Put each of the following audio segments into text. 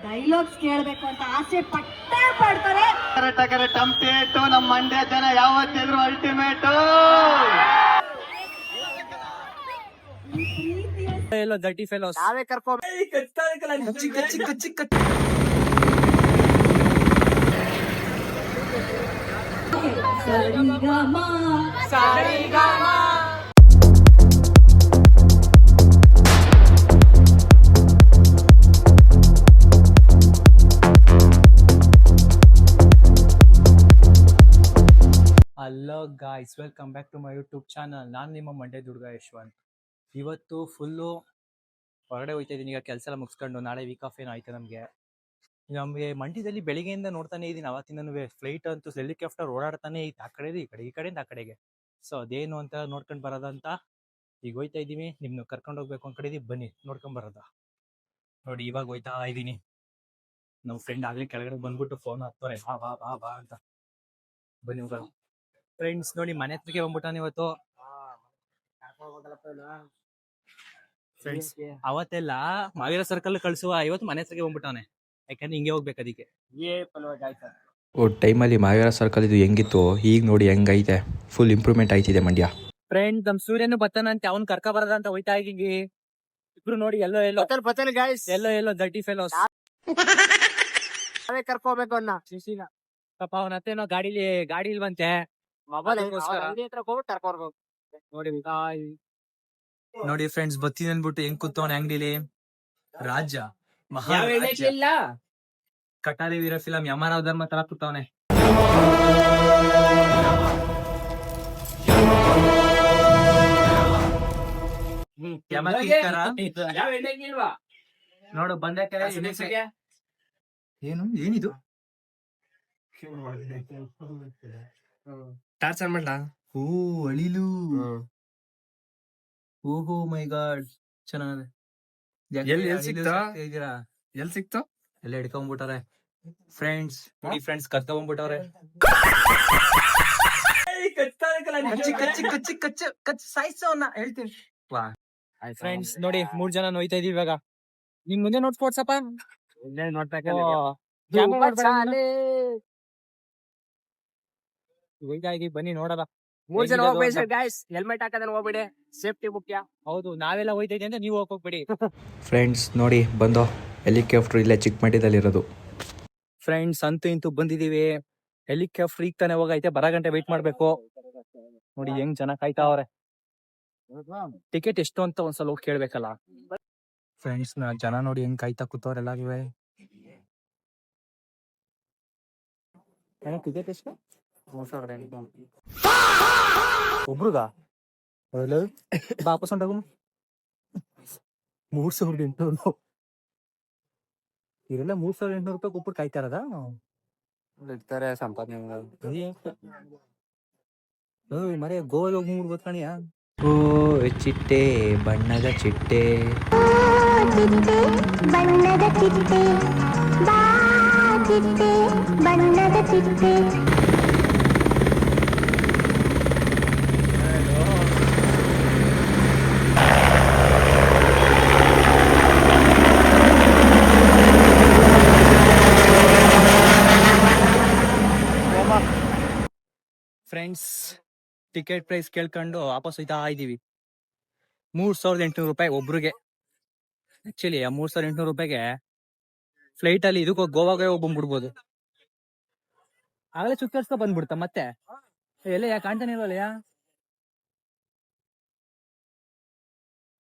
Dialogues ಕೇಳಬೇಕು ಅಂತ ಆಸೆ ಪಟ್ಟೇ ಪಡ್ತಾರೆ. ಟಕರೆ ಟಂಪೇಟು ನಮ್ಮ ಮಂಡ್ಯ ಜನ ಯಾವತ್ತಿದ್ರು ಅಲ್ಟಿಮೇಟ್. ಎಲ್ಲೋ ದಟ್ಟಿ ಫೆಲೋಸ್ ನಾವೇ ಕರ್ಕೊಂಡು hello guys, welcome back to my YouTube channel. ನಾನು ನಿಮ್ಮ ಮಂಡ್ಯ ದುರ್ಗ ಯಶವಂತ್. ಇವತ್ತು ಫುಲ್ಲು ಹೊರಗಡೆ ಹೋಗ್ತಾ ಇದ್ದೀನಿ. ಈಗ ಕೆಲಸ ಎಲ್ಲ ಮುಗಿಸ್ಕೊಂಡು ನಾಳೆ ವೀಕ್ ಆಫ್ ಏನೋ ಆಯ್ತು ನಮಗೆ ಮಂಡ್ಯದಲ್ಲಿ ಬೆಳಿಗ್ಗೆಯಿಂದ ನೋಡ್ತಾನೆ ಇದ್ದೀನಿ. ಅವತ್ತಿನೂ ಫ್ಲೈಟ್ ಅಂತೂ ಹೆಲಿಕಾಪ್ಟರ್ ಓಡಾಡ್ತಾನೆ ಇತ್ತು, ಆ ಕಡೆ ಈ ಕಡೆ, ಈ ಕಡೆಯಿಂದ ಆ ಕಡೆಗೆ. ಸೊ ಅದೇನು ಅಂತ ನೋಡ್ಕೊಂಡು ಬರೋದಂತ ಈಗ ಹೋಯ್ತಾ ಇದ್ದೀವಿ. ನಿಮ್ನು ಕರ್ಕೊಂಡು ಹೋಗ್ಬೇಕು ಅನ್ಕೊಂಡಿದ್ದೀವಿ, ಬನ್ನಿ ನೋಡ್ಕೊಂಡ್ ಬರೋದ. ನೋಡಿ ಇವಾಗ ಹೋಯ್ತಾ ಇದ್ದೀನಿ. ನಮ್ಮ ಫ್ರೆಂಡ್ ಆಗ್ಲಿ ಕೆಳಗಡೆ ಬಂದ್ಬಿಟ್ಟು ಫೋನ್ ಹತ್ತೋರೆ, ಬಾ ಬಾ ಬಾ ಬಾ ಅಂತ. ಬನ್ನಿ ಹೋಗೋಣ ಫ್ರೆಂಡ್ಸ್. ನೋಡಿ ಮನೆ ಹತ್ರಕ್ಕೆ ಬಂದ್ಬಿಟ್ಟಾನೆ ಇವತ್ತು. ಫ್ರೆಂಡ್ಸ್ ಅವತ್ತೆಲ್ಲ ಮಾವಿರ ಸರ್ಕಲ್ ಕಳ್ಸುವ, ಇವತ್ತು ಮನೆ ಹತ್ರಕ್ಕೆ ಬಂದ್ಬಿಟ್ಟಾನೆ. ಯಾಕಂದ್ರೆ ಹಿಂಗೆ ಹೋಗ್ಬೇಕು ಅದಕ್ಕೆ. ಟೈಮಲ್ಲಿ ಮಾವೇರ ಸರ್ಕಲ್ ಇದು ಹೆಂಗಿತ್ತು, ಈಗ ನೋಡಿ ಹೆಂಗೈತೆ. ಫುಲ್ ಇಂಪ್ರೂವ್ಮೆಂಟ್ ಆಯ್ತಿದೆ ಮಂಡ್ಯ. ಫ್ರೆಂಡ್ ನಮ್ ಸೂರ್ಯನು ಬತ್ತಾನಂತೆ, ಅವ್ನ್ ಕರ್ಕ ಬರದ ಅಂತ ಹೋಯ್ತಾ ಇದೀವಿ. ಇಬ್ರು ನೋಡಿ ಎಲ್ಲೋ ಎಲ್ಲೋ ಎಲ್ಲೋ ದಟ್ಟಿ ಫೆಲೋಸ್ ನಾವೇ ಕರ್ಕೋಬೇಕು ಅನ್ನ ಶಿಶಿನ ಪಾಪ ಅವನ ಹತ್ತೇನೋ ಗಾಡಿ ಇಲ್ವಂತೆ. ನೋಡಿ ಫ್ರೆಂಡ್ಸ್, ಬತ್ತೀನಿ ಅನ್ಬಿಟ್ಟು ಹೆಂಗ್ ಕೂತವನ ಅಂಗಡಿಲಿ. ರಾಜ ಕಟಾರಿ ವೀರ ಫಿಲಂ ಯಮರಾವ್ ಧರ್ಮ ತರ ಕೂತವನೆ. ನೋಡು ಬಂದೆ ಏನು ಏನಿದು ಟಾರ್ಚರ್ ಮಾಡ್ಲಾ? ಓ ಅಳಿಲು. ಓಹೋ ಮೈ ಗಾಡ್, ಚೆನ್ನಾಗಿದೆ. ಎಲ್ಲಿ ಸಿಕ್ತು? ಎಲ್ಲ ಹಿಡ್ಕೊಂಡ್ಬಿಟ್ಟಾರೆ ಫ್ರೆಂಡ್ಸ್. ನೋಡಿ ಫ್ರೆಂಡ್ಸ್ ಕರ್ಕೊಂಡ್ಬಿಟ್ಟವ್ರೆ. ಹೇಳ್ತೀನಿ ಫ್ರೆಂಡ್ಸ್. ನೋಡಿ 3 ಜನ ನೋಯ್ತಾ ಇದೀವಿ ಇವಾಗ. ನಿನ್ ಮುಂದೆ ನೋಡ್ಸ್ಕೊಡ್ಸಪ್ಪ. ಬನ್ನಿ ನೋಡಲ್ಲ. 3 ಜನ ಹೋಗ್ಬೇಡಿ ಗೈಸ್, ಹೆಲ್ಮೆಟ್ ಹಾಕದ್ರೆ ಹೋಗ್ಬೇಡಿ, ಸೇಫ್ಟಿ ಮುಖ್ಯ. ಹೌದು, ನಾವೆಲ್ಲ ಹೋಯ್ತಾ ಇದೀವಿ ಅಂದ್ರೆ ನೀವು ಹೋಗ್ಬೇಡಿ. ಫ್ರೆಂಡ್ಸ್ ನೋಡಿ ಬಂದೋ, ಹೆಲಿಕಾಪ್ಟರ್ ಇಲ್ಲೇ ಚಿಕ್ಕಮಂಡ್ಯದಲ್ಲಿರೋದು. ಫ್ರೆಂಡ್ಸ್ ಅಂತೂ ಇಂತೂ ಬಂದಿದೀವಿ. ಹೆಲಿಕಾಪ್ಟರ್ ಈಗ ತಾನೇ ಹೋಗೈತೆ, ಬರ ಗಂಟೆ ವೇಟ್ ಮಾಡ್ಬೇಕು. ನೋಡಿ ಹೆಂಗ್ ಜನ ಕಾಯ್ತಾವ್ರೆ. ಟಿಕೆಟ್ ಎಷ್ಟು ಅಂತ ಒಂದ್ಸಲ ಹೋಗಿ ಕೇಳ್ಬೇಕಲ್ಲ. ಫ್ರೆಂಡ್ಸ್ ಜನ ನೋಡಿ ಹೆಂಗ್ ಕಾಯ್ತಾ ಕೂತವ್ರೆಲ್ಲ. ಟಿಕೆಟ್ ಎಷ್ಟು? ಒಬ್ರುಗ ವಾಪಸ್ ಹೊಂಟಾಗ 3800. ಇವರೆಲ್ಲ 3800 ರೂಪಾಯಿ ಒಬ್ಬರು ಕಾಯ್ತಾ ಇರೋದ ಇರ್ತಾರೆ ಸಂಪಾದನೆ. ಮರೆ ಗೋವಾಗ ಹೋಗಿ ಗೊತ್ತಾಣಿಯ. ಓ ಚಿಟ್ಟೆ ಬಣ್ಣದ ಚಿಟ್ಟೆ, ಬಣ್ಣದ ಚಿಟ್ಟೆ, ಬಾ ಚಿಟ್ಟೆ ಬಣ್ಣದ ಚಿಟ್ಟೆ. ಫ್ರೆಂಡ್ಸ್ ಟಿಕೆಟ್ ಪ್ರೈಸ್ ಕೇಳ್ಕೊಂಡು ವಾಪಸ್ ಹೋಯ್ತಾ ಇದೀವಿ. 3800 ರೂಪಾಯಿ ಒಬ್ರಿಗೆ. ಆಕ್ಚುಲಿ 3800 ರೂಪಾಯಿಗೆ ಫ್ಲೈಟ್ ಅಲ್ಲಿ ಇದಕ್ಕೆ ಗೋವಾಗೆ ಹೋಗಿ ಬಂದ್ಬಿಡ್ಬೋದು. ಆಗಲೇ ಸುತ್ತರ್ಸ್ಕೊ ಬಂದ್ಬಿಡ್ತಾ ಮತ್ತೆ. ಎಲ್ಲ ಯಾಕೆ ಕಾಣ್ತಾನೆ ಇಲ್ವಲ್ಲ.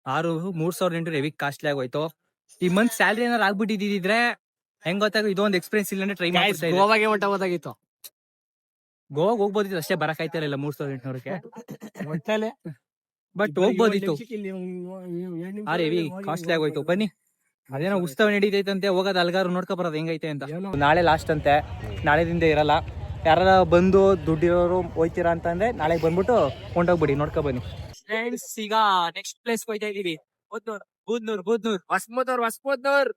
3800 ಹೆವಿ ಕಾಸ್ಟ್ಲಿ ಆಗೋಯ್ತು. ಈ ಮಂತ್ ಸ್ಯಾಲ್ರಿ ಏನಾರು ಆಗ್ಬಿಟ್ಟಿದ್ರೆ ಹೆಂಗ್ ಗೊತ್ತಾಗ ಇದೊಂದು ಎಕ್ಸ್ಪೀರಿಯನ್ಸ್ ಇಲ್ಲ ಟ್ರೈ ಮಾಡಿ ಗೋವಾಗೆ ಹೊಂಟೋದಾಗಿತ್ತು. ಗೋವಾಗ್ ಹೋಗ್ಬೋದಿತ್ತು ಅಷ್ಟೇ, ಬರಕ್ ಆಯ್ತಾ ಇಲ್ಲ 3800ಕ್ಕೆ. ಬಟ್ ಹೋಗ್ಬೋದಿತ್ತು. ಹೆವಿ ಕಾಸ್ಟ್ಲಿ ಆಗೋಯ್ತು. ಬನ್ನಿ ಅದೇನೋ ಉತ್ಸವ ನಡೀತೈತಂತೆ, ಹೋಗೋದು ಅಲ್ಗಾರು ನೋಡ್ಕೊ ಬರೋದು ಹೆಂಗೈತೆ ಅಂತ. ನಾಳೆ ಲಾಸ್ಟ್ ಅಂತೆ, ನಾಳೆದಿಂದ ಇರಲ್ಲ. ಯಾರ ಬಂದು ದುಡ್ಡಿರೋರು ಹೋಯ್ತೀರಾ ಅಂತಂದ್ರೆ ನಾಳೆ ಬಂದ್ಬಿಟ್ಟು ಹೊಂಟೋಗ್ಬಿಡಿ, ನೋಡ್ಕೊ ಬನ್ನಿ. ಫ್ರೆಂಡ್ಸ್ ಈಗ ನೆಕ್ಸ್ಟ್ ಪ್ಲೇಸ್ ಹೋಯ್ತಾ ಇದೀವಿ. ಬೂದ್ನೂರ್. ಹೊಸಬೂದ್ನೂರ್.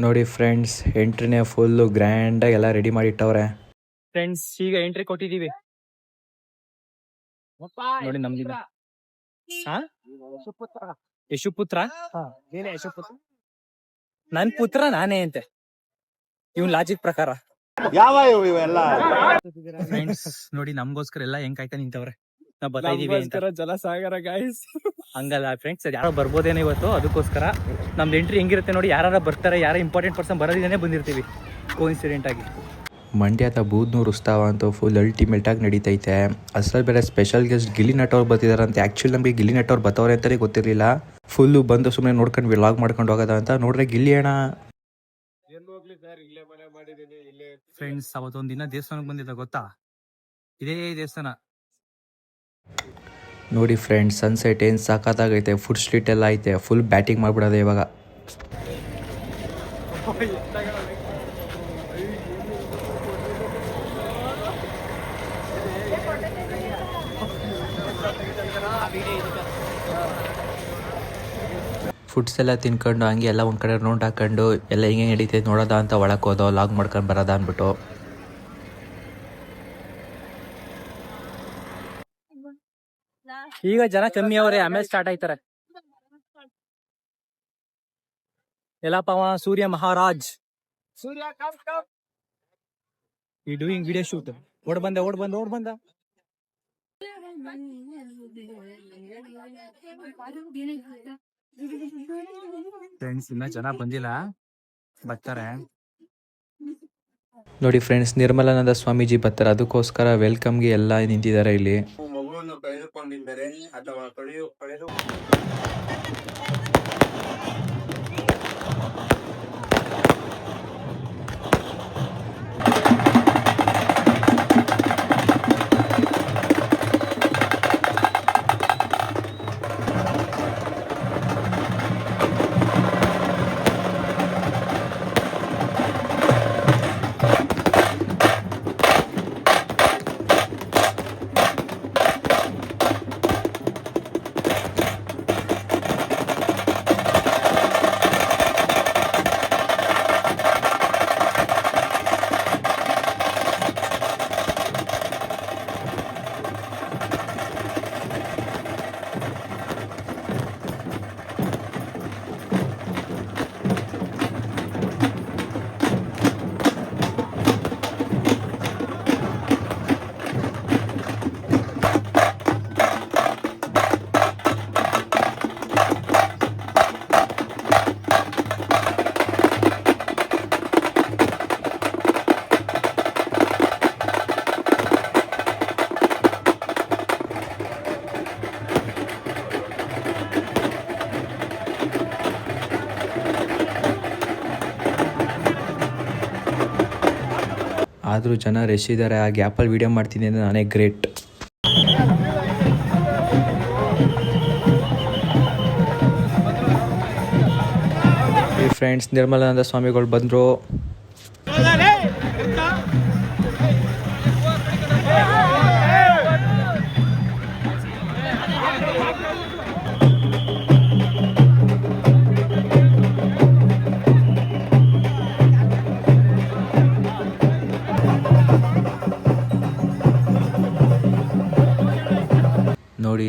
ನೋಡಿ ಫ್ರೆಂಡ್ಸ್ ಎಂಟ್ರಿನೇ ಫುಲ್ಲು ಗ್ರ್ಯಾಂಡಾಗಿ ಎಲ್ಲ ರೆಡಿ ಮಾಡಿ ಇಟ್ಟವ್ರೆ. ಫ್ರೆಂಡ್ಸ್ ಈಗ ಎಂಟ್ರಿ ಕೊಟ್ಟಿದೀವಿ ನೋಡಿ. ನಮ್ದಿನ ಯಶುಪುತ್ರ. ನನ್ ಪುತ್ರ ನಾನೇ ಅಂತೆ ಇವ್ನ್ ಲಾಜಿಕ್ ಪ್ರಕಾರ. ಯಾವ ಇವೆಲ್ಲ ಫ್ರೆಂಡ್ಸ್ ನೋಡಿ ನಮ್ಗೋಸ್ಕರ ಎಲ್ಲ ಹೆಂಗ್ ಕಾಯ್ತಾ ನಿಂತವ್ರೆ, ನಾವ್ ಬರ್ತಾ ಇದೀವಿ ಅಂತ. ಜಲಸಾಗರ ಗಾಯ್ಸ್. ಹಂಗಲ್ಲ ಫ್ರೆಂಡ್ಸ್, ಯಾರೋ ಬರ್ಬೋದೇನೋ ಇವತ್ತು, ಅದಕ್ಕೋಸ್ಕರ ನಮ್ದು ಎಂಟ್ರಿ ಹೆಂಗಿರುತ್ತೆ ನೋಡಿ. ಯಾರು ಬರ್ತಾರೆ, ಯಾರೋ ಇಂಪಾರ್ಟೆಂಟ್ ಪರ್ಸನ್ ಬರೋದಿದ್ದೇನೆ ಬಂದಿರ್ತೀವಿ ಕೋಇನ್ಸಿಡೆಂಟ್ ಆಗಿ. ಮಂಡ್ಯದ ಬೂದ್ನೂರು ಉತ್ಸವ ಅಂತೂ ಫುಲ್ ಅಲ್ಟಿಮೇಟಾಗಿ ನಡೀತೈತೆ. ಅಸಲ್ ಬೇರೆ ಸ್ಪೆಷಲ್ ಗೆಸ್ಟ್ ಗಿಲ್ಲಿ ನಟ್ ಅವ್ರು ಬರ್ತಿದಾರಂತೆ. ಆ್ಯಕ್ಚುಲಿ ನಮಗೆ ಗಿಲ್ಲಿ ನಟ್ ಅವ್ರು ಬತ್ತವ್ರೆ ಅಂತಲೇ ಗೊತ್ತಿರಲಿಲ್ಲ. ಫುಲ್ಲು ಬಂದು ಸುಮ್ಮನೆ ನೋಡ್ಕೊಂಡು ವ್ಲಾಗ್ ಮಾಡ್ಕೊಂಡು ಹೋಗೋದ ಅಂತ ನೋಡ್ರೆ ಗಿಲ್ಲಿ ಅಣ್ಣ. ಫ್ರೆಂಡ್ಸ್ ಅವತ್ತೊಂದು ದಿನ ದೇವಸ್ಥಾನಕ್ಕೆ ಬಂದಿದ್ದ ಗೊತ್ತಾ, ಇದೇ ದೇವಸ್ಥಾನ. ನೋಡಿ ಫ್ರೆಂಡ್ಸ್, ಸನ್ಸೆಟ್ ಏನು ಸಾಕಾಗೈತೆ, ಫುಡ್ ಸ್ಟ್ರೀಟ್ ಎಲ್ಲ ಐತೆ. ಫುಲ್ ಬ್ಯಾಟಿಂಗ್ ಮಾಡಿಬಿಡೋದೆ ಇವಾಗ. ಫುಡ್ಸ್ ಎಲ್ಲ ತಿನ್ಕೊಂಡು ಹಂಗೆ ಎಲ್ಲ ಒಂದು ಕಡೆ ರೌಂಡ್ ಹಾಕೊಂಡು ಎಲ್ಲ ಹಿಂಗೆ ನಡೀತೈತೆ ನೋಡೋದ ಅಂತ ಒಳಕ್ಕೆ ಹೋದೋ, ಲಾಗ್ ಮಾಡ್ಕೊಂಡು ಬರೋದ ಅಂದ್ಬಿಟ್ಟು. ಈಗ ಜನ ಕಮ್ಮಿ ಅವರೇ, ಆಮೇಲೆ ಸ್ಟಾರ್ಟ್ ಆಯ್ತಾರೆ. ಎಲ್ಲಪ್ಪ ಅವ ಸೂರ್ಯ ಮಹಾರಾಜ್ ಈ ಡೂಯಿಂಗ್ ವಿಡಿಯೋ ಶೂಟ್. ಓಡ್ ಬಂದ ಫ್ರೆಂಡ್ಸ್, ಇನ್ನ ಜನ ಬಂದಿಲ್ಲ, ಬರ್ತಾರೆ. ನೋಡಿ ಫ್ರೆಂಡ್ಸ್, ನಿರ್ಮಲಾನಂದ ಸ್ವಾಮೀಜಿ ಬರ್ತಾರೆ, ಅದಕ್ಕೋಸ್ಕರ ವೆಲ್ಕಮ್ಗೆ ಎಲ್ಲ ನಿಂತಿದ್ದಾರೆ ಇಲ್ಲಿ. ಮಗುವನ್ನು ಕಳೆದುಕೊಂಡಿದ್ದರೆ ಅಥವಾ ಕಳೆದು ಆದರೂ ಜನ ರಶ್ ಇದ್ದಾರೆ. ಆ ಗ್ಯಾಪಲ್ಲಿ ವೀಡಿಯೋ ಮಾಡ್ತೀನಿ ಅಂದರೆ ನಾನೇ ಗ್ರೇಟ್. ಈ ಫ್ರೆಂಡ್ಸ್, ನಿರ್ಮಲಾನಂದ ಸ್ವಾಮಿಗಳು ಬಂದರು.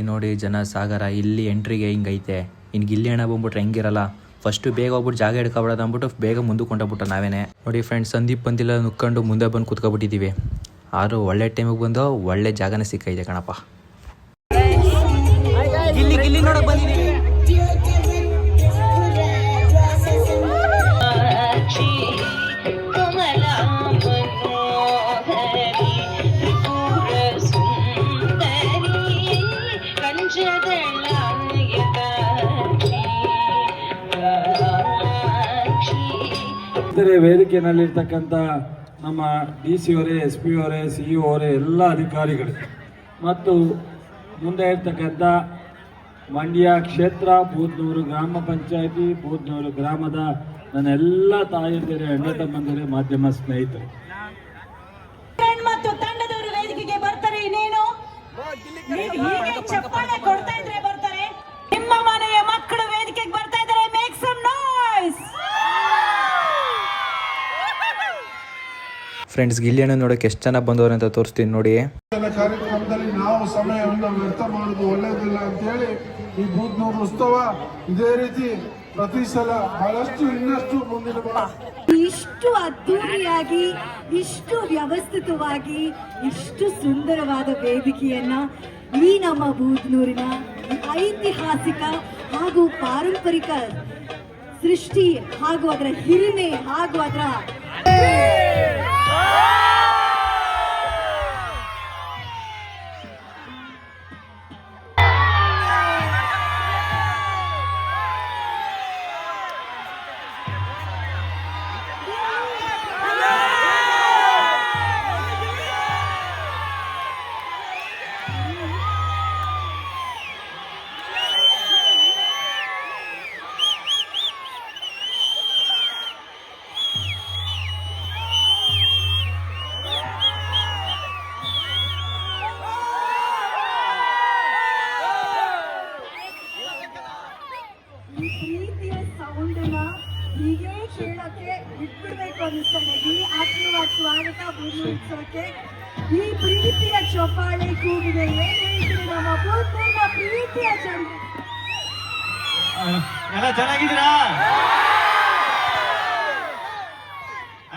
ನೋಡಿ ಜನ ಸಾಗರ. ಇಲ್ಲಿ ಎಂಟ್ರಿಗೆ ಹಿಂಗೈತೆ. ಇನ್ನು ಗಿಲ್ಲಿ ಹಣ ಬಂದ್ಬಿಟ್ರೆ ಹೆಂಗಿರಲ್ಲ. ಫಸ್ಟು ಬೇಗ ಹೋಗ್ಬಿಟ್ಟು ಜಾಗ ಹಿಡ್ಕೊಬಿಡೋದು ಅಂದ್ಬಿಟ್ಟು ಬೇಗ ಮುಂದಕ್ಕೆ ಕೊಂಡೋಗ್ಬಿಟ್ಟು ನಾವೇನೆ. ನೋಡಿ ಫ್ರೆಂಡ್ಸ್, ಸಂದೀಪ್ ಬಂದಿಲ್ಲ ನುಕ್ಕೊಂಡು ಮುಂದೆ ಬಂದು ಕೂತ್ಕೊಬಿಟ್ಟಿದ್ದೀವಿ. ಆದರೂ ಒಳ್ಳೆ ಟೈಮಿಗೆ ಬಂದು ಒಳ್ಳೆ ಜಾಗನೇ ಸಿಕ್ಕೈತೆ ಕಣಪ್ಪ. ಗಿಲ್ಲಿ ನೋಡಕ್ ಬಂದಿದ್ದೀವಿ. ವೇದಿಕೆಯಲ್ಲಿರ್ತಕ್ಕಂಥ ನಮ್ಮ DC ಅವರೇ, SP ಅವರೇ, CEO ಅವರೇ, ಎಲ್ಲ ಅಧಿಕಾರಿಗಳು ಮತ್ತು ಮುಂದೆ ಇರ್ತಕ್ಕಂಥ ಮಂಡ್ಯ ಕ್ಷೇತ್ರ ಬೂದ್ನೂರು ಗ್ರಾಮ ಪಂಚಾಯತಿ ಬೂದ್ನೂರು ಗ್ರಾಮದ ನನ್ನ ಎಲ್ಲ ತಾಯಂದಿರೇ, ಅಣ್ಣ ತಮ್ಮಂದಿರೇ, ಮಾಧ್ಯಮ ಸ್ನೇಹಿತರು ಮತ್ತು ತಂಡದವರು ವೇದಿಕೆಗೆ ಬರ್ತಾರೆ. ಇನ್ನೇನು ಹೀಗೆ ಚಪ್ಪಾಳೆ ಕೊಡ್ತಾ ಇದ್ರೆ ಬರ್ತಾರೆ. ನಿಮ್ಮ ಮನೆಯ ಮಕ್ಕಳು ವೇದಿಕೆಗೆ ಬರ್ತಾ ಇದ್ದಾರೆ. Make some noise. Friends, Gilli ಹಣ್ಣ ನೋಡೋಕೆ ಎಷ್ಟು ಜನ ಬಂದವ್ರೆ ಅಂತ ತೋರಿಸ್ತೀನಿ ನೋಡಿ. ಕಾರ್ಯಕ್ರಮದಲ್ಲಿ ನಾವು ಸಮಯವನ್ನು ವ್ಯರ್ಥ ಮಾಡೋದು ಒಳ್ಳೆಯದಿಲ್ಲ ಅಂತೇಳಿ ಈ ಬೂದ್ನೂರು ಉತ್ಸವ ಇದೇ ರೀತಿ ಪ್ರತಿ ಸಲ ಬಹಳಷ್ಟು ಇನ್ನಷ್ಟು ಮುಂದಿನ ಇಷ್ಟು ಅದ್ದೂರಿಯಾಗಿ, ಇಷ್ಟು ವ್ಯವಸ್ಥಿತವಾಗಿ, ಇಷ್ಟು ಸುಂದರವಾದ ವೇದಿಕೆಯನ್ನ ಈ ನಮ್ಮ ಬೂದ್ನೂರಿನ ಐತಿಹಾಸಿಕ ಹಾಗೂ ಪಾರಂಪರಿಕ ಸೃಷ್ಟಿ ಹಾಗೂ ಅದರ ಹಿರಿಮೆ ಹಾಗೂ ಅದರ ಪ್ರೀತಿಯ ಸೌಂಡನ್ನ ಹೀಗೆ ಕೇಳಕ್ಕೆ ಬಿಟ್ಬಿಡ್ಬೇಕು ಅನಿಸ್ತದೆ. ಈ ಆತ್ಮೀಯವಾದ ಸ್ವಾಗತ ಬೂದ್ನೂರು ಉತ್ಸವಕ್ಕೆ. ಈ ಪ್ರೀತಿಯ ಚಪ್ಪಾಳೆ ಕೂಗಿದೆ. ಏನ್ ಹೇಳ್ತೀರಿ ನಮ್ಮ ಬೂದ್ನೂರಿನ ಪ್ರೀತಿಯ ಜನ? ಎಲ್ಲ ಚೆನ್ನಾಗಿದ್ದೀರಾ?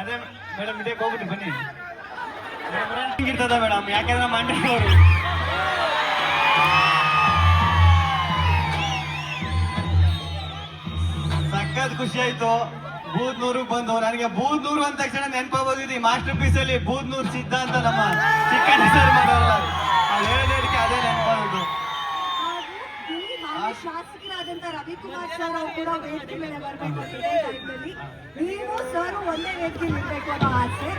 ಅದೇ ಮೇಡಮ್, ಇದೇ ಹೋಗ್ಬಿಟ್ಟು ಬನ್ನಿ. ಇರ್ತದ ಮೇಡಮ್, ಯಾಕಂದ್ರೆ ಮಂಡ್ಯದವರು. ಸಖತ್ ಖುಷಿ ಆಯ್ತು ಬೂದ್ನೂರಿಗೆ ಬಂದು. ನನಗೆ ಬೂದ್ನೂರು ಅಂದ ತಕ್ಷಣ ನೆನಪಾಗೋದಿದೆ ಮಾಸ್ಟರ್ ಪೀಸ್ ಅಲ್ಲಿ ಬೂದ್ನೂರು ಸಿದ್ಧಾಂತ ನಮ್ಮ ಚಿಕ್ಕಣ್ಣ ಸರ್ ಮಾಡೋಲ್ಲ, ಅದು ಹೇಳಿದಕ್ಕೆ ಅದೇ ನೆನಪಾಗೋದು. ಹಾಗೂ ಈ ಮಾಜಿ ಶಾಸಕರಾದಂತ ರವಿಕುಮಾರ್ ಸರ್ ಅವರು ಕೂಡ ವೇದಿಕೆ ಮೇಲೆ ಬರಬೇಕು ಅಂತ ಇದೇ ಟೈಮ್ನಲ್ಲಿ. ನೀವು ಸರ್ ಒಂದೇ ವೇದಿಕೆ ಇರಬೇಕು ಅನ್ನೋ ಆಸೆ.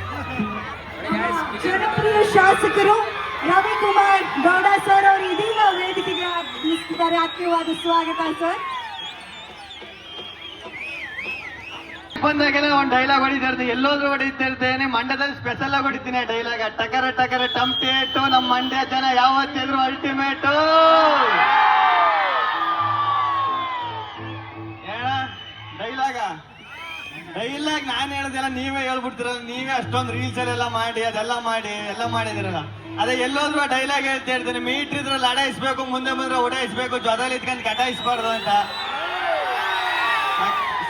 ಜನಪ್ರಿಯ ಶಾಸಕರು ರವಿಕುಮಾರ್ ಗೌಡ ಸರ್ ಅವರು ಇದೀಗ ವೇದಿಕೆಗೆ ಆಗಮಿಸಿದ್ದಾರೆ. ಆತ್ಮೀಯವಾದ ಸ್ವಾಗತ ಸರ್. ಬಂದಾಗೆಲ್ಲ ಒಂದು ಡೈಲಾಗ್ ಹೊಡಿತಾ ಇರ್ತೇನೆ, ಎಲ್ಲೋದ್ರೂ ಹೊಡಿತಾ ಇರ್ತೇನೆ. ಮಂಡ್ಯದಲ್ಲಿ ಸ್ಪೆಷಲ್ ಆಗಿ ಹೊಡಿತೀನಿ ಡೈಲಾಗ್. ಟಕರ ಟಕರ ಟಂಪೇಟು, ನಮ್ಮ ಮಂಡ್ಯ ಜನ ಯಾವತ್ತಿದ್ರು ಅಲ್ಟಿಮೇಟು. ಡೈಲಾಗ್ ನಾನು ಹೇಳೋದೆಲ್ಲ ನೀವೇ ಹೇಳ್ಬಿಡ್ತೀರಲ್ಲ. ನೀವೇ ಅಷ್ಟೊಂದು ರೀಲ್ಸ್ ಅಲ್ಲೆಲ್ಲ ಮಾಡಿ ಎಲ್ಲ ಮಾಡಿದಿರಲ್ಲ. ಅದೇ ಎಲ್ಲೋದ್ರು ಡೈಲಾಗ್ ಹೇಳ್ತಾ ಇರ್ತೇನೆ, ಮೀಟ್ರ್ ಇದ್ರಲ್ಲಿ ಅಡಾಯಿಸ್ಬೇಕು, ಮುಂದೆ ಬಂದ್ರೆ ಓಡಾಯಿಸ್ಬೇಕು, ಜೊತೆಲಿ ಇದ್ಕೊಂಡು ಕಟಾಯಿಸ್ಬಾರ್ದು ಅಂತ.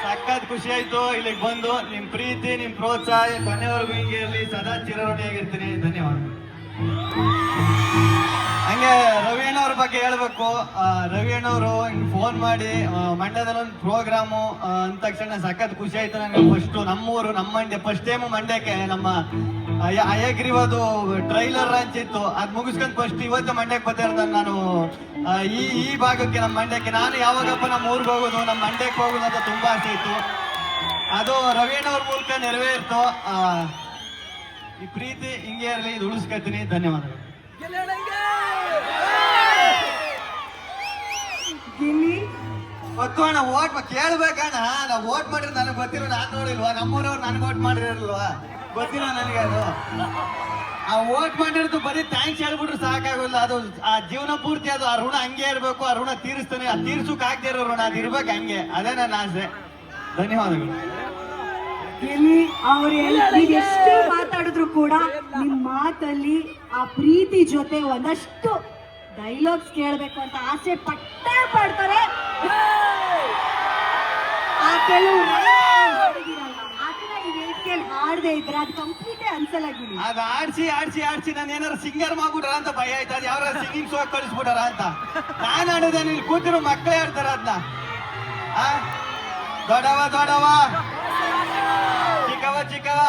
ಸಖತ್ ಖುಷಿ ಆಯ್ತು ಇಲ್ಲಿಗೆ ಬಂದು. ನಿಮ್ ಪ್ರೀತಿ, ನಿಮ್ ಪ್ರೋತ್ಸಾಹ ಕೊನೆವರೆಗೂ ಹಿಂಗೆ ಇರಲಿ. ಸದಾ ಚಿರಋಣಿಯಾಗಿರ್ತೀನಿ. ಧನ್ಯವಾದ. ಹಂಗೆ ರವಿ ಅಣ್ಣವ್ರ ಬಗ್ಗೆ ಹೇಳ್ಬೇಕು. ರವಿ ಅಣ್ಣವರು ಹಿಂಗೆ ಫೋನ್ ಮಾಡಿ ಮಂಡ್ಯದಲ್ಲಿ ಒಂದು ಪ್ರೋಗ್ರಾಮು ಅಂದ ತಕ್ಷಣ ಸಖತ್ ಖುಷಿ ಆಯ್ತು ನಂಗೆ. ಫಸ್ಟ್ ನಮ್ಮೂರು, ನಮ್ಮ ಮಂಡ್ಯ, ಫಸ್ಟ್ ಟೈಮ್ ಮಂಡ್ಯಕ್ಕೆ ನಮ್ಮ ಅಯ್ಯಗ್ರಿವದು ಟ್ರೈಲರ್ ಲಾಂಚ್ ಇತ್ತು. ಅದ್ ಮುಗಿಸ್ಕೊಂಡು ಫಸ್ಟ್ ಇವತ್ತು ಮಂಡ್ಯಕ್ಕೆ ಬರ್ತಾ ಇರ್ತಾನೆ ನಾನು. ಈ ಭಾಗಕ್ಕೆ, ನಮ್ಮ ಮಂಡ್ಯಕ್ಕೆ ನಾನು ಯಾವಾಗಪ್ಪ ನಮ್ಮ ಊರಿಗೆ ಹೋಗೋದು, ನಮ್ಮ ಮಂಡ್ಯಕ್ಕೆ ಹೋಗೋದು ಅಂತ ತುಂಬಾ ಆಸೆ ಇತ್ತು. ಅದು ರವಿ ಅಣ್ಣವ್ರ ಮೂಲಕ ನೆರವೇರ್ತು. ಈ ಪ್ರೀತಿ ಹಿಂಗೆ ಇರಲಿ, ಇದು ಉಳಿಸ್ಕೊತೀನಿ. ಧನ್ಯವಾದಗಳು. ಗೊತ್ತೋಣ ಓಟ್ ಕೇಳ್ಬೇಕಣ್ಣ. ನಾವು ಓಟ್ ಮಾಡಿದ್ರೆ ನನಗೆ ಗೊತ್ತಿರೋ, ನಾನು ನೋಡಿಲ್ವಾ? ನಮ್ಮೂರವ್ರು ನನಗೆ ಓಟ್ ಮಾಡಿರಲ್ವಾ? ಗೊತ್ತಿಲ್ಲ ನನಗೆ. ಅದು ಆ ಓಟ್ ಮಾಡಿರೋದು ಬರೀ ಥ್ಯಾಂಕ್ಸ್ ಹೇಳ್ಬಿಟ್ರೆ ಸಾಕಾಗೋಲ್ಲ. ಅದು ಆ ಜೀವನ ಪೂರ್ತಿ ಅದು ಆ ಋಣ ಹಂಗೆ ಇರಬೇಕು. ಆ ಋಣ ತೀರಿಸ್ತಾನೆ. ಆ ತೀರ್ಸಕ್ ಆಗದೆ ಇರೋ ಋಣ ಅದು ಇರ್ಬೇಕು ಹಂಗೆ. ಅದೇ ನನ್ನ ಆಸೆ. ಧನ್ಯವಾದಗಳು. ಅವ್ರು ಎಷ್ಟು ಮಾತಾಡಿದ್ರು ಕೂಡ ನಿಮ್ ಮಾತಲ್ಲಿ ಆ ಪ್ರೀತಿ ಜೊತೆ ಒಂದಷ್ಟು ಡೈಲಾಗ್ಸ್ ಕೇಳಬೇಕು ಅಂತ ಆಸೆ ಪಟ್ಟೇ ಪಡ್ತಾರೆ. ಆ ಕೆಲವು ಹಾಡದೆ ಇದ್ರೆ ಅದು ಕಂಪ್ಲೀಟೇ ಅನ್ಸಲಾಗಿಲ್ಲ. ಅದು ಆಡ್ಸಿ ನಾನು ಏನಾರು ಸಿಂಗರ್ ಮಾಡ್ಬಿಟ್ರ ಅಂತ ಭಯ ಆಯ್ತು. ಅದು ಯಾರು ಸಿಂಗಿಂಗ್ ಶೋ ಕಳಿಸ್ಬಿಟ್ಟಾರ ಅಂತ. ನಾನು ಆಡೋದೇ, ಇಲ್ಲಿ ಕೂತಿರೋ ಮಕ್ಕಳೇ ಆಡ್ತಾರ ಅದನ್ನ. ದೊಡವ ಚಿಕ್ಕವ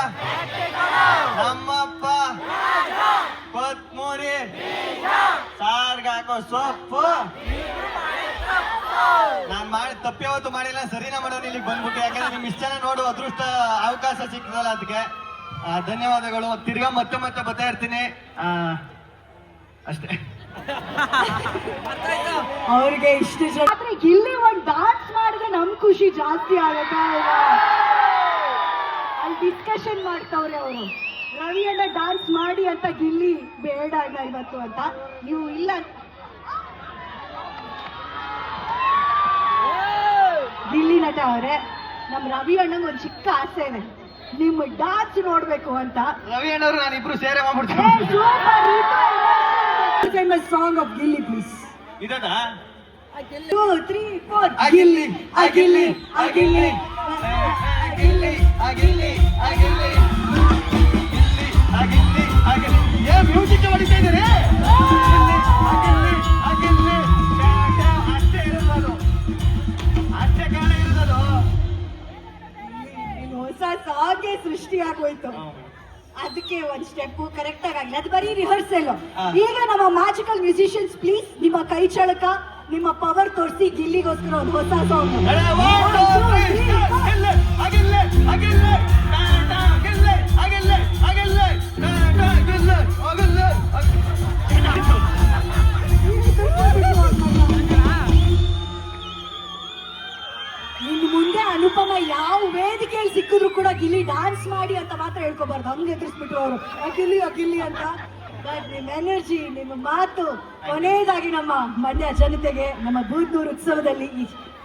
ನಮ್ಮಪ್ಪ ಕೊತ್ಮೂರಿ ಸಾರ್ಗಾಕೋ ಸೊಪ್ಪು. ನಾನ್ ಮಾಡಿ ತಪ್ಪ್ಯಾವತ್ತು ಮಾಡಿಲ್ಲ, ಸರಿನಾ ಮಾಡೋದು ಇಲ್ಲಿಗೆ ಬಂದ್ಬಿಟ್ಟು. ಯಾಕಂದ್ರೆ ನಿಮ್ ಇಷ್ಟ ನೋಡು ಅದೃಷ್ಟ ಅವಕಾಶ ಸಿಗ್ತದಲ್ಲ, ಅದಕ್ಕೆ ಧನ್ಯವಾದಗಳು. ತಿರ್ಗಾ ಮತ್ತೆ ಬರ್ತಾ ಇರ್ತೀನಿ ಅಷ್ಟೇ. ಅವ್ರಿಗೆ ಇಷ್ಟು ಜನ ಇಲ್ಲಿ ಒಂದು ಡಾನ್ಸ್ ಮಾಡಿದ್ರೆ ನಮ್ ಖುಷಿ ಜಾಸ್ತಿ ಆಗುತ್ತಾ? ಅಲ್ಲಿ ಡಿಸ್ಕಷನ್ ಮಾಡ್ತಾವ್ರೆ ಅವರು. ರವಿ ಅಣ್ಣ ಡಾನ್ಸ್ ಮಾಡಿ ಅಂತ, ಗಿಲ್ಲಿ ಬೇಡ ಇಲ್ಲ ಇವತ್ತು ಅಂತ. ನೀವು ಇಲ್ಲ, ಗಿಲ್ಲಿ ನಟ ಅವರೇ, ನಮ್ ರವಿ ಅಣ್ಣಂಗೆ ಒಂದು ಚಿಕ್ಕ ಆಸೆ ಇದೆ, ನಿಮ್ಮ ಡಾನ್ಸ್ ನೋಡ್ಬೇಕು ಅಂತ. ರವಿ ಅಣ್ಣವ್ರು ನಾನು ಇಬ್ರು ಸೇರೆ ಮಾಡ್ಬಿಡ್ತೀನಿ. Song of Gilli please. ಇದಾ 2, 3, 4. ಅಗಿಲ್ಲಿ ಅಗಿಲ್ಲಿ ಅಗಿಲ್ಲಿ ಅಗಿಲ್ಲಿ ಅಗಿಲ್ಲಿ ಅಗಿಲ್ಲಿ ಅಗಿಲ್ಲಿ ಅಗಿಲ್ಲಿ ಏ ಮ್ಯೂಸಿಕ್ ಹೊಡಿತಾ ಇದ್ದಾರೆ ಅಗಿಲ್ಲಿ ಅಷ್ಟೇ ಇರೋದು ಅಷ್ಟೇ ಕಾಲ ಇರೋದು ಇಲ್ಲಿ ಹೊಸ ಸಾಂಗ್ ಸೃಷ್ಟಿಯಾಗೋಯ್ತು. ಅದಕ್ಕೆ ಒಂದ್ ಸ್ಟೆಪ್ ಕರೆಕ್ಟ್ ಆಗಿಲ್ಲ, ಅದು ಬರೀ ರಿಹರ್ಸಲ್. ಈಗ ನಮ್ಮ ಮ್ಯಾಜಿಕಲ್ ಮ್ಯೂಸಿಷಿಯನ್ಸ್ ಪ್ಲೀಸ್ ನಿಮ್ಮ ಕೈ ಚಳಕ, ನಿಮ್ಮ ಪವರ್ ತೋರಿಸಿ ಗಿಲ್ಲಿಗೋಸ್ಕರ ಒಂದು ಹೊಸ ಸಾಂಗ್. ನಿನ್ ಮುಂದೆ ಅನುಪಮ ಯಾವ ವೇದಿಕೆಯಲ್ಲಿ ಸಿಕ್ಕಿದ್ರು ಕೂಡ ಗಿಲ್ಲಿ ಡಾನ್ಸ್ ಮಾಡಿ ಅಂತ ಮಾತ್ರ ಹೇಳ್ಕೊಬಾರ್ದು. ಹಂಗೆ ಎದುರಿಸ್ಬಿಟ್ರು ಅವರು ಅಗಿಲ್ಲಿ ಅಗಿಲ್ಲಿ ಅಂತ. ಬಟ್ ನಿಮ್ಮ ಎನರ್ಜಿ, ನಿಮ್ಮ ಮಾತು, ಕೊನೆಯದಾಗಿ ನಮ್ಮ ಮಂಡ್ಯ ಜನತೆಗೆ ನಮ್ಮ ಬೂದ್ನೂರು ಉತ್ಸವದಲ್ಲಿ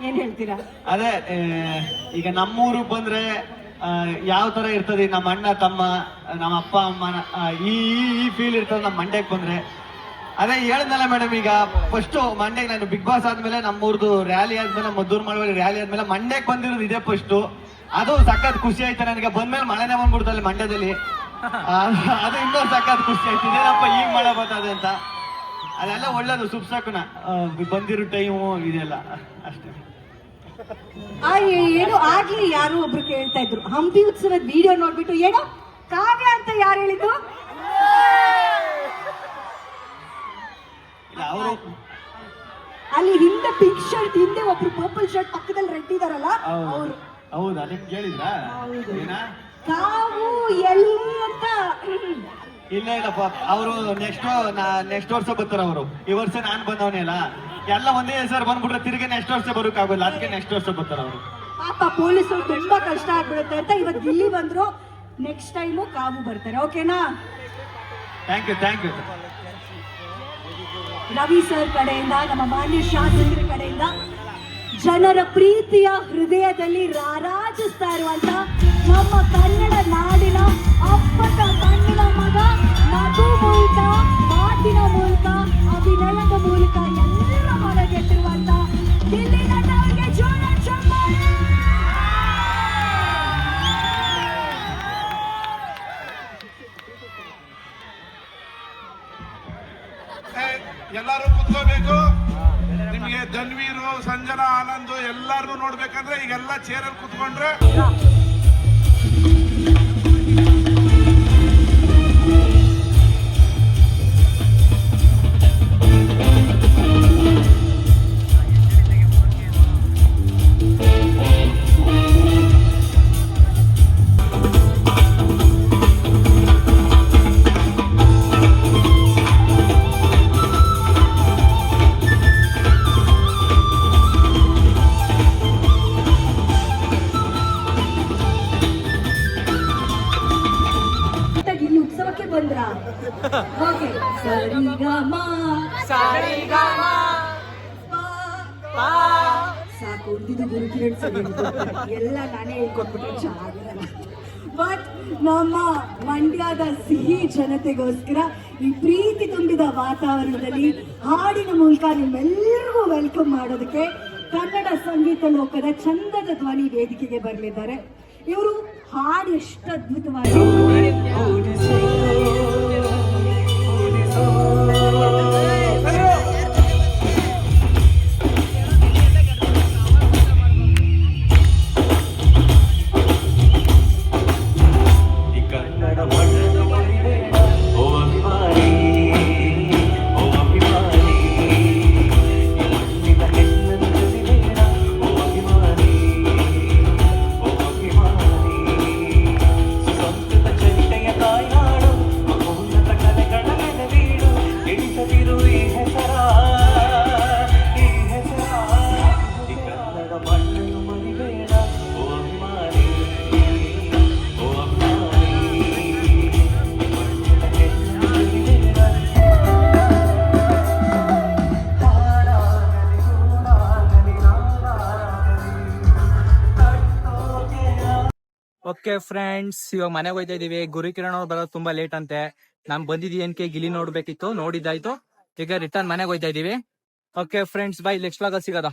ಏನ್ ಹೇಳ್ತೀರಾ? ಅದೇ ಈಗ ನಮ್ಮೂರಿಗೆ ಬಂದ್ರೆ ಯಾವ ತರ ಇರ್ತದೆ, ನಮ್ಮ ಅಣ್ಣ ತಮ್ಮ, ನಮ್ಮ ಅಪ್ಪ ಅಮ್ಮ, ಈ ಫೀಲ್ ಇರ್ತದೆ ನಮ್ಮ ಮಂಡ್ಯಕ್ಕೆ ಬಂದ್ರೆ. ಅದೇ ಹೇಳಿದ್ನಲ್ಲ ಮೇಡಮ್, ಈಗ ಫಸ್ಟ್ ಮಂಡ್ಯಕ್ಕೆ ನಾನು ಬಿಗ್ ಬಾಸ್ ಆದ್ಮೇಲೆ ನಮ್ಮೂರ್ದು ರ್ಯಾಲಿ ಆದ್ಮೇಲೆ, ಮದ್ದೂರು ಮಾಡುವಲ್ಲಿ ರ್ಯಾಲಿ ಆದ್ಮೇಲೆ ಮಂಡ್ಯಕ್ಕೆ ಬಂದಿರೋದು ಇದೇ ಫಸ್ಟ್. ಅದು ಸಖತ್ ಖುಷಿ ಆಯ್ತು ನನಗೆ. ಬಂದ್ಮೇಲೆ ಮಳೆನೇ ಬಂದ್ಬಿಡ್ತಲ್ಲಿ ಮಂಡ್ಯದಲ್ಲಿ, ಅದು ಇನ್ನೂ ಸಖತ್ ಖುಷಿ ಆಯ್ತು. ಇದೇನಪ್ಪ ಈಗ ಮಳೆ ಬರ್ತದೆ ಅಂತ. ಅದೆಲ್ಲ ಒಳ್ಳೇದು, ಸುಪ್ಸಕುನ ಬಂದಿರೋ ಟೈಮು ಇದೆಲ್ಲ ಅಷ್ಟೇ. ಏನು ಆಗ್ಲಿ, ಯಾರು ಒಬ್ರು ಕೇಳ್ತಾ ಇದ್ರು ಹಂಪಿ ಉತ್ಸವದ ವಿಡಿಯೋ ನೋಡ್ಬಿಟ್ಟು ಏನೋ ಕಾವ್ಯ ಅಂತ ಯಾರು ಹೇಳಿದ್ರು? ಅವರು ಅಲ್ಲಿ ಹಿಂದೆ ಪಿಂಕ್ ಶರ್ಟ್, ಹಿಂದೆ ಒಬ್ರು ಪರ್ಪಲ್ ಶರ್ಟ್, ಪಕ್ಕದಲ್ಲಿ ರೆಡ್ ಇದಾರಲ್ಲ ಅವ್ರು. ಹೌದಾ, ನಿಮ್ಗೆ ಕೇಳಿದ್ರಾ? ಏನ ಕಾವು ಎಲ್ಲಿ ಅಂತ. ಇಲ್ಲ ಇಲ್ಲಪ್ಪ, ಅವರು ನೆಕ್ಸ್ಟ್ ವರ್ಷ ಬರ್ತಾರ. ಅವರು ಈ ವರ್ಷ ನಾನ್ ಬಂದವನೇ ಅಲ್ಲ, ಎಲ್ಲ ಒಂದೇ ಹೆಸರು ಬಂದ್ಬಿಟ್ರೆ ತಿರ್ಗಿ ನೆಕ್ಸ್ಟ್ ವರ್ಷ ಬರೋಕ್ಕಾಗೋಲ್ಲ. ಅದಕ್ಕೆ ನೆಕ್ಸ್ಟ್ ವರ್ಷ ಬರ್ತಾರ ಅವರು. ಪಾಪ ಪೊಲೀಸರು ತುಂಬಾ ಕಷ್ಟ ಆಗ್ಬಿಡುತ್ತೆ ಅಂತ ಇವತ್ತು ಗಿಲ್ಲಿ ಬಂದ್ರು. ನೆಕ್ಸ್ಟ್ ಟೈಮು ಕಾವು ಬರ್ತಾರೆ, ಓಕೆನಾ? Thank you thank you. Ravi sir ಕಡೆಯಿಂದ, ನಮ್ಮ ಮಾನ್ಯ ಶಾಸಕರ ಕಡೆಯಿಂದ ಜನರ ಪ್ರೀತಿಯ ಹೃದಯದಲ್ಲಿ ರಾರಾಜಿಸ್ತಾ ಇರುವಂತ ನಮ್ಮ ಕನ್ನಡ ನಾಡಿನ ಅಪ್ಪಟ ಕನ್ನಡ ಮಗ, ನಗು ಮೂಲಕ, ಮಾತಿನ ಮೂಲಕ, ಅಭಿನಯದ ಮೂಲಕ ಎಲ್ಲರ ಮನಗೆಟ್ಟಿರುವಂತ ಗಿಲ್ಲಿ ನಟ ಅವರಿಗೆ ಜೋರ ಚಪ್ಪಾಳೆ. ಎಲ್ಲರೂ ಕುತ್ಕೋಬೇಕು. ನಿಮಗೆ ಧನ್ವೀರು, ಸಂಜನಾ, ಆನಂದ್ ಎಲ್ಲಾರು ನೋಡ್ಬೇಕಂದ್ರೆ ಈಗೆಲ್ಲ ಚೇರಲ್ಲಿ ಕುತ್ಕೊಂಡ್ರೆ ಇಲ್ಲಿ ಉತ್ಸವಕ್ಕೆ ಬಂದ್ರ? ಓಕೆ, ಸರಿಗಮ ಸಾಕು, ಉಳಿದಿದ್ದು ಗುರುಕಿರಣ್ ಸರಿ ಎಲ್ಲ ನಾನೇ ಹೇಳ್ಕೊಟ್ಬಿಟ್ರೆ ಚೆನ್ನಾಗಿರಲ್ಲ. ಬಟ್ ನಮ್ಮ ಮಂಡ್ಯದ ಸಿಹಿ ಜನತೆಗೋಸ್ಕರ ಈ ಪ್ರೀತಿ ತುಂಬಿದ ವಾತಾವರಣದಲ್ಲಿ ಹಾಡಿನ ಮೂಲಕ ನಿಮ್ಮೆಲ್ಲರಿಗೂ ವೆಲ್ಕಮ್ ಮಾಡೋದಕ್ಕೆ ಕನ್ನಡ ಸಂಗೀತ ಲೋಕದ ಚಂದದ ಧ್ವನಿ ವೇದಿಕೆಗೆ ಬರಲಿದ್ದಾರೆ. ಇವರು ಹಾಡು ಎಷ್ಟು ಅದ್ಭುತವಾಗಿ ಓಕೆ ಫ್ರೆಂಡ್ಸ್, ಇವಾಗ ಮನೆಗೆ ಹೋಯ್ತಾ ಇದೀವಿ. ಗುರುಕಿರಣ್ ಅವ್ರು ಬರೋದು ತುಂಬಾ ಲೇಟ್ ಅಂತೆ. ನಾನ್ ಬಂದಿದ್ದೀನಕ್ಕೆ ಗಿಲಿ ನೋಡ್ಬೇಕಿತ್ತು, ನೋಡಿದ್ದಾಯ್ತು. ಈಗ ರಿಟರ್ನ್ ಮನೆಗೆ ಹೋಯ್ತಾ ಇದೀವಿ. ಓಕೆ ಫ್ರೆಂಡ್ಸ್, ಬೈ, ನೆಕ್ಸ್ಟ್ ವ್ಲಾಗಲ್ಲಿ ಸಿಗೋದ.